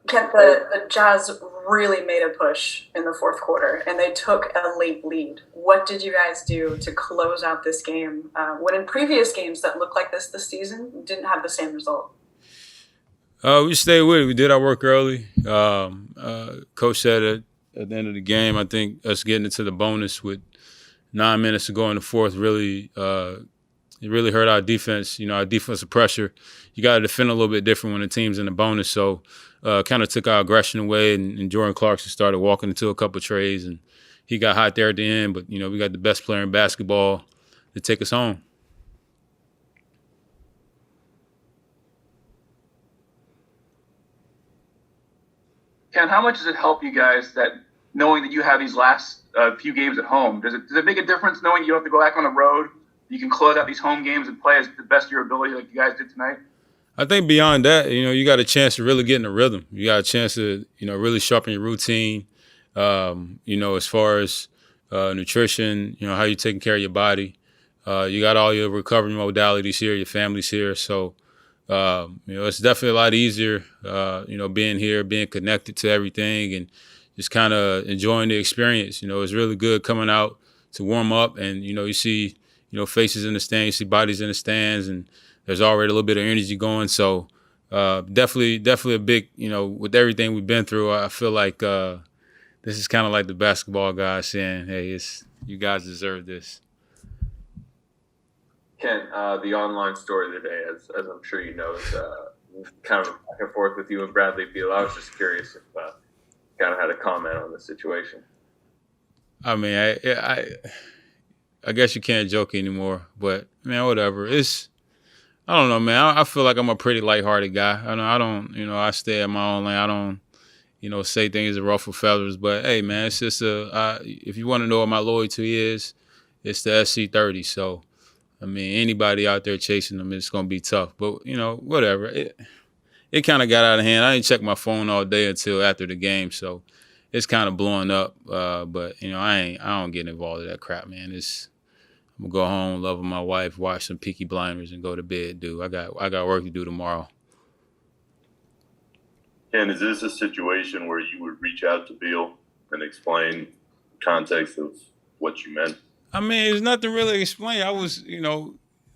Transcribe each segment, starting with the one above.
Kent, the Jazz really made a push in the fourth quarter, and they took a late lead. What did you guys do to close out this game when in previous games that looked like this season didn't have the same result? We stayed with it. We did our work early. Coach said at the end of the game, I think us getting into the bonus with 9 minutes to go in the fourth really it really hurt our defense. Our defensive pressure. You got to defend a little bit different when the team's in the bonus. So kind of took our aggression away, and Jordan Clarkson started walking into a couple of trays, and he got hot there at the end. But, we got the best player in basketball to take us home. Ken, how much does it help you guys that knowing that you have these last few games at home? Does it make a difference knowing you don't have to go back on the road? You can close out these home games and play as the best of your ability like you guys did tonight? I think beyond that, you got a chance to really get in the rhythm. You got a chance to, really sharpen your routine, as far as nutrition, how you're taking care of your body. You got all your recovery modalities here, your family's here. So, it's definitely a lot easier, being here, being connected to everything and just kind of enjoying the experience. It's really good coming out to warm up and, you see, faces in the stands, you see bodies in the stands, and there's already a little bit of energy going. So definitely a big, with everything we've been through, I feel like this is kind of like the basketball guys saying, hey, you guys deserve this. Kent, the online story today, as I'm sure you know, is kind of back and forth with you and Bradley Beal. I was just curious if kind of had a comment on the situation. I mean, I guess you can't joke anymore, but man, whatever. I don't know, man. I feel like I'm a pretty lighthearted guy. I don't, I stay at my own lane. I don't, say things that ruffle feathers. But hey, man, it's just if you want to know what my loyalty is, it's the SC30. So, I mean, anybody out there chasing them, it's gonna be tough. But whatever. It kind of got out of hand. I didn't check my phone all day until after the game, so it's kind of blowing up. But I don't get involved in that crap, man. I'm gonna go home, love my wife, watch some Peaky Blinders, and go to bed, dude. I got work to do tomorrow. Ken, is this a situation where you would reach out to Beal and explain the context of what you meant? I mean, there's nothing really to explain. I was,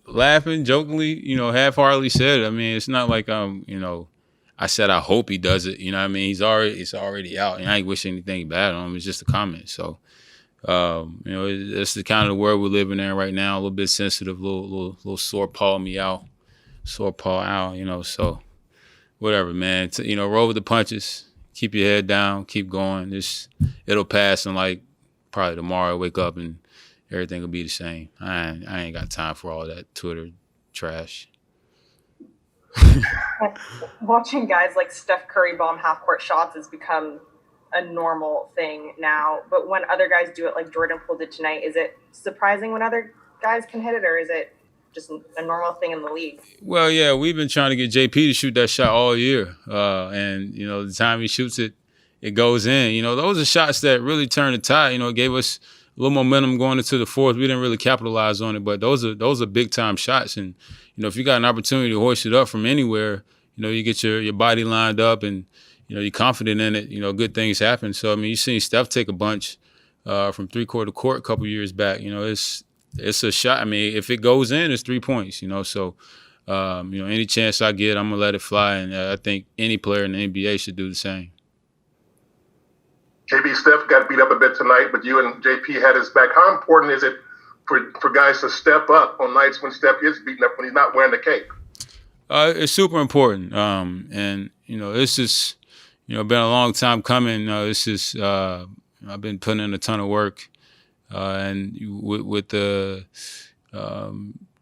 laughing, jokingly, half-heartedly said it. I mean, it's not like I said I hope he does it. You know what I mean? It's already out, and I ain't wishing anything bad on him. It's just a comment. So, it's the kind of the world we're living in right now. A little bit sensitive, little sore paw out. So whatever, man. Roll with the punches. Keep your head down. Keep going. It'll pass, and like probably tomorrow, I wake up and everything will be the same. I ain't got time for all that Twitter trash. Watching guys like Steph Curry bomb half-court shots has become a normal thing now. But when other guys do it like Jordan Poole did tonight, is it surprising when other guys can hit it, or is it just a normal thing in the league? Well, yeah, we've been trying to get JP to shoot that shot all year. And, the time he shoots it, it goes in. Those are shots that really turn the tide. It gave us a little momentum going into the fourth. We didn't really capitalize on it, but those are big time shots. And if you got an opportunity to hoist it up from anywhere, you get your body lined up and you're confident in it. Good things happen. So I mean, you seen Steph take a bunch from three-quarter court a couple years back. It's a shot. I mean, if it goes in, it's 3 points. So any chance I get, I'm gonna let it fly. And I think any player in the NBA should do the same. JB, Steph got beat up a bit tonight, but you and JP had his back. How important is it for guys to step up on nights when Steph is beaten up, when he's not wearing the cape? It's super important. And, it's just, been a long time coming. I've been putting in a ton of work. And with the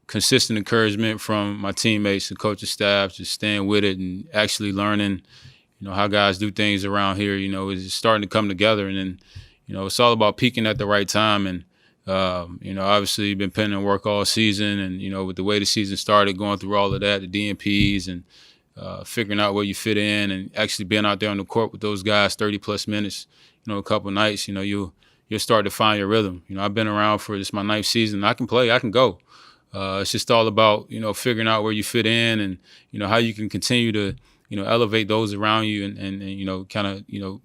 consistent encouragement from my teammates and coaching staff, just staying with it and actually learning, how guys do things around here, is starting to come together. And then, it's all about peaking at the right time. And, obviously you've been putting in work all season. And, with the way the season started, going through all of that, the DNPs and figuring out where you fit in and actually being out there on the court with those guys 30-plus minutes, a couple nights, you'll start to find your rhythm. I've been around for this my 9th season. I can play. I can go. It's just all about, figuring out where you fit in and, how you can continue to elevate those around you and kind of,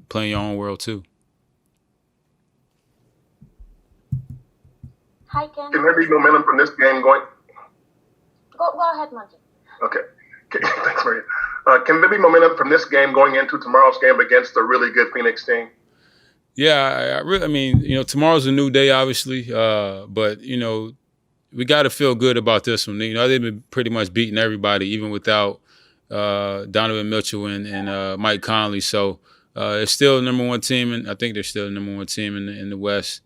play in your own world too. Hi, Ken. Can there be momentum from this game going? Go ahead, Monty. Okay. Thanks, Maria. Can there be momentum from this game going into tomorrow's game against a really good Phoenix team? Yeah, I mean, tomorrow's a new day, obviously, but we got to feel good about this one. They've been pretty much beating everybody, even without Donovan Mitchell and Mike Conley. So it's still the number one team, and I think they're still the number one team in the West.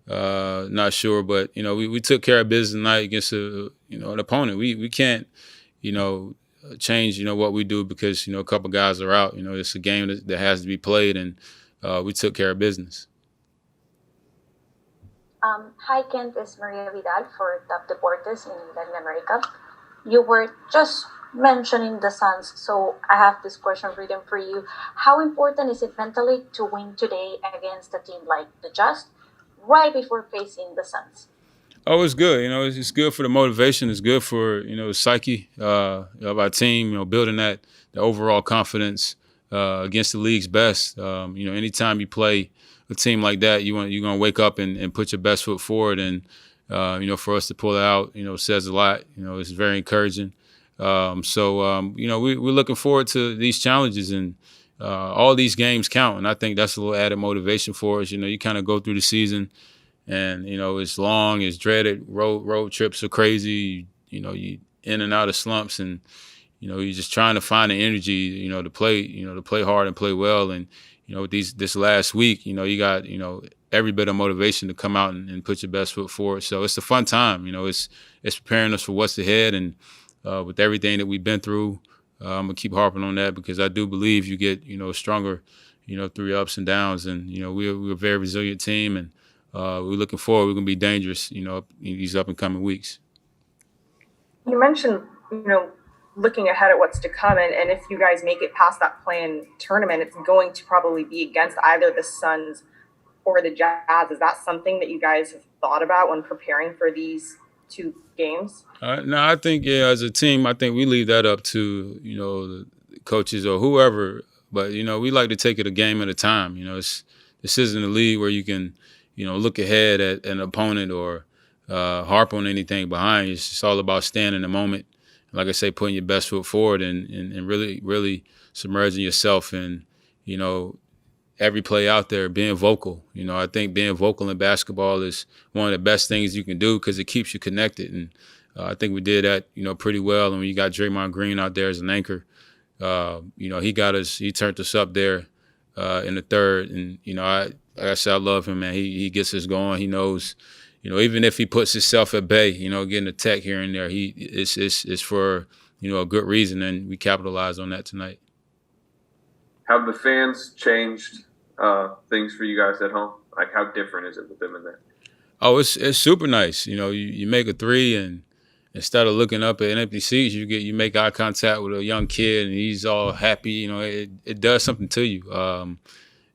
Not sure, but we took care of business tonight against an opponent. We can't change what we do because a couple guys are out. It's a game that has to be played, and we took care of business. Hi, Kent. It's Maria Vidal for Top Deportes in Latin America. You were just mentioning the Suns, so I have this question written for you. How important is it mentally to win today against a team like the Jazz right before facing the Suns? Oh, it's good. It's good for the motivation. It's good for the psyche of our team. Building the overall confidence against the league's best. Anytime you play a team like that, you're gonna wake up and put your best foot forward. And for us to pull it out, says a lot. It's very encouraging. We're looking forward to these challenges, and all these games count. And I think that's a little added motivation for us. You kind of go through the season. And, it's long, it's dreaded. Road trips are crazy. You in and out of slumps, and, you're just trying to find the energy, to play hard and play well. And, this last week, you got, every bit of motivation to come out and put your best foot forward. So it's a fun time. It's preparing us for what's ahead. And with everything that we've been through, I'm going to keep harping on that because I do believe you get, stronger, through your ups and downs. And, we're a very resilient team, and we're looking forward. We're going to be dangerous, in these up and coming weeks. You mentioned, looking ahead at what's to come, and if you guys make it past that play-in tournament, it's going to probably be against either the Suns or the Jazz. Is that something that you guys have thought about when preparing for these two games? No, I think, as a team, I think we leave that up to, the coaches or whoever. But, we like to take it a game at a time. This isn't a league where you can, look ahead at an opponent or harp on anything behind you. It's just all about staying in the moment. Like I say, putting your best foot forward and really, really submerging yourself in, every play out there, being vocal. I think being vocal in basketball is one of the best things you can do because it keeps you connected. And I think we did that, pretty well. And when you got Draymond Green out there as an anchor, he turned us up there in the third. And, like I said, I love him, man. He gets us going. He knows, even if he puts himself at bay, getting a tech here and there, it's for, a good reason. And we capitalized on that tonight. Have the fans changed things for you guys at home? Like, how different is it with them in there? Oh, it's super nice. You make a three, and instead of looking up at empty seats, you make eye contact with a young kid, and he's all happy. It does something to you.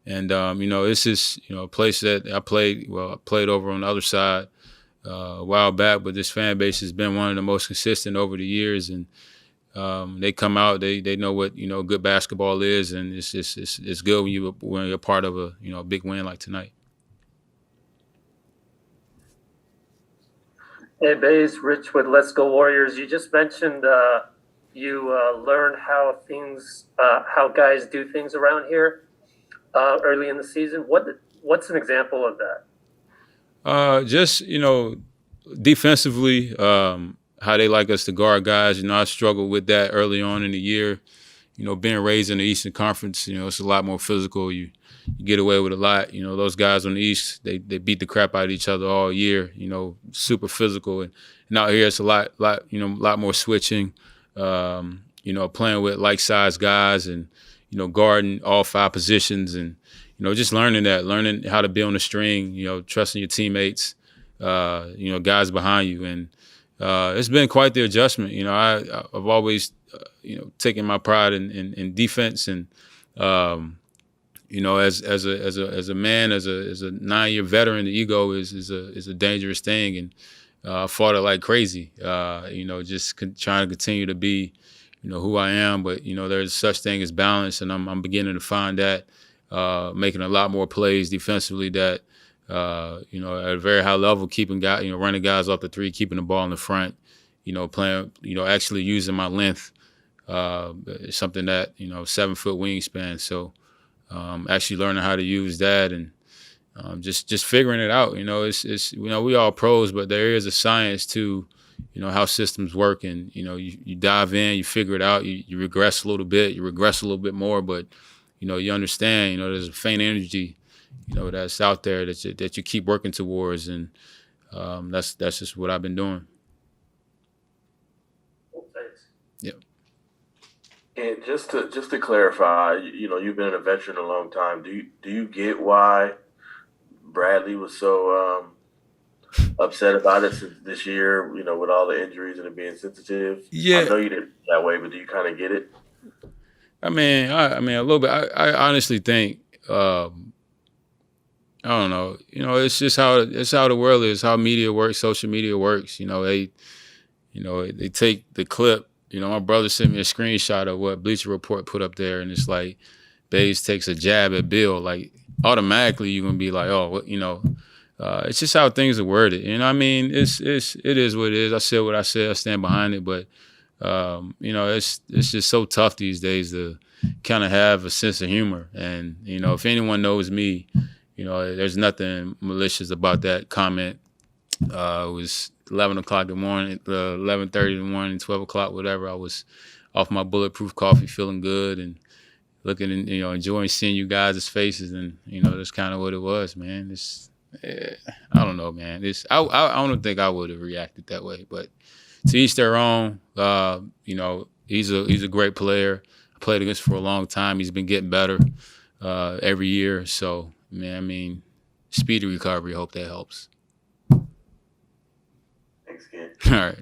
It's just a place that I played over on the other side a while back, but this fan base has been one of the most consistent over the years, and they come out, they know what good basketball is, and it's good when you're part of a big win like tonight. Hey, Baze, Rich with Let's Go Warriors. You just mentioned you learned how guys do things around here early in the season. What's an example of that? Just defensively, how they like us to guard guys. I struggled with that early on in the year. Being raised in the Eastern Conference, it's a lot more physical. You get away with a lot. Those guys on the East, they beat the crap out of each other all year. Super physical. And out here, it's a lot more switching. Playing with like-sized guys and guarding all five positions and just learning how to be on the string. Trusting your teammates. Guys behind you, and it's been quite the adjustment. I've always taken my pride in defense, and as a man, as a 9-year veteran, the ego is a dangerous thing, and I fought it like crazy. Trying to continue to be who I am. But there's such thing as balance, and I'm beginning to find that, making a lot more plays defensively that, at a very high level, keeping guys, running guys off the three, keeping the ball in the front, playing, actually using my length. It's something that 7-foot wingspan. So actually learning how to use that and just figuring it out. It's we all pros, but there is a science to how systems work, and you dive in, you figure it out, you regress a little bit, you regress a little bit more, but you understand. There's a faint energy that's out there that you keep working towards, and that's just what I've been doing. Yep. And just to clarify, you've been a veteran a long time. Do you get why Bradley was so upset about it since this year? With all the injuries and it being sensitive. Yeah. I know you didn't feel that way, but do you kind of get it? I mean, a little bit. I honestly think, I don't know. It's just how the world is, how media works, social media works. They take the clip. My brother sent me a screenshot of what Bleacher Report put up there, and it's like Baze takes a jab at Bill. Like automatically, you're gonna be like, oh, it's just how things are worded. It is what it is. I said what I said. I stand behind it. But it's just so tough these days to kind of have a sense of humor. And if anyone knows me, there's nothing malicious about that comment. It was 11 o'clock in the morning, 11:30 in the morning, 12 o'clock, whatever. I was off my bulletproof coffee, feeling good and looking and enjoying seeing you guys' faces, and that's kind of what it was, man. I don't know, man. I don't think I would have reacted that way, but to each their own. He's a great player. I played against for a long time. He's been getting better every year. So, man, speedy recovery. Hope that helps. Thanks, kid. All right.